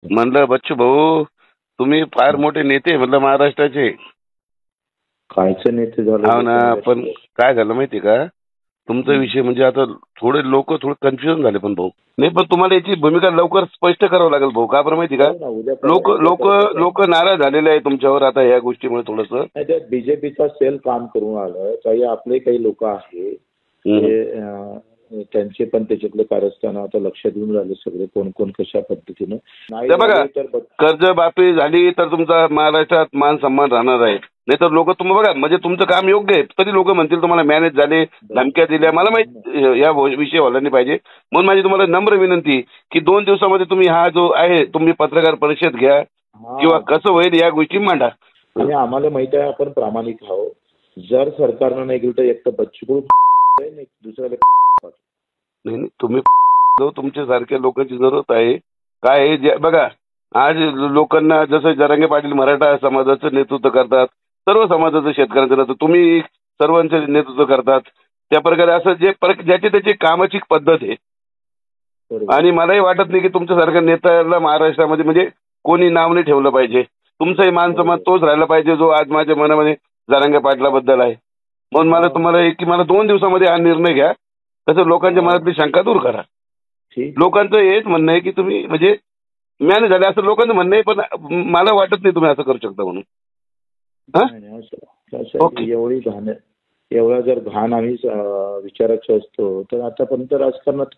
म्हणलं बच्चू भाऊ तुम्ही फार मोठे नेते म्हणलं महाराष्ट्राचे. कायचे नेते हो झाले ना, पण काय झालं माहितीये का, तुमचा विषय म्हणजे आता थोडे लोक थोडे कन्फ्युजन झाले. पण भाऊ नाही, पण तुम्हाला याची भूमिका लवकर स्पष्ट करावं लागेल भाऊ. का बरं माहिती का, लोक लोक लोक नाराज झालेले आहे तुमच्यावर आता या गोष्टीमुळे. थोडंसं बीजेपीचा सेल काम करून आलं. काही आपले काही लोक आहेत त्यांचे पण त्याच्यातले कारस्थान आता लक्षात येऊन राहिले सगळे कोण कोण कशा पद्धतीनं. नाही बघा, कर्जमाफी झाली तर तुमचा महाराष्ट्रात मान सन्मान राहणार आहे. नाही तर लोक तुम्ही बघा, म्हणजे तुमचं काम योग्य आहे तरी लोक म्हणतील तुम्हाला मॅनेज झाले, धमक्या दिल्या. मला माहिती या विषय व्हायला नाही पाहिजे. म्हणून माझी तुम्हाला नम्र विनंती की 2 दिवसामध्ये तुम्ही हा जो आहे तुम्ही पत्रकार परिषद घ्या किंवा कसं होईल या गोष्टी मांडा. आणि आम्हाला माहित आहे आपण प्रामाणिक आहोत. जर सरकारनं नाही केलं तर एक तर बच्चू दुसऱ्याला नाही, तुम्ही तुमच्या सारख्या लोकांची जरूरत आहे. काय आहे बघा, आज लोकांना जसं जरांगे पाटील मराठा समाजाचं नेतृत्व करतात, सर्व समाजाचं शेतकऱ्यांचं नेतृत्व, तुम्ही सर्वांचे नेतृत्व करतात. त्या प्रकारे असं ज्याची त्याची कामाची पद्धत आहे. आणि मलाही वाटत नाही की तुमच्यासारख्या नेत्याला महाराष्ट्रामध्ये म्हणजे कोणी नाव नाही ठेवलं पाहिजे. तुमचाही मान सन्मान तोच राहिला पाहिजे जो आज माझ्या मनामध्ये जरांगे पाटलाबद्दल आहे. म्हणून मला तुम्हाला की मला 2 दिवसामध्ये हा निर्णय घ्या. तसं लोकांच्या मनातली शंका दूर करा. लोकांचं हेच म्हणणं आहे की तुम्ही म्हणजे मॅनेज झाले असं लोकांचं म्हणणं आहे, पण मला वाटत नाही तुम्ही असं करू शकता म्हणून. एवढा जर घाण आम्ही विचारायचं असतो तर आतापर्यंत राजकारणात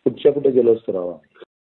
कुठच्या कुठे गेलो असतो राव.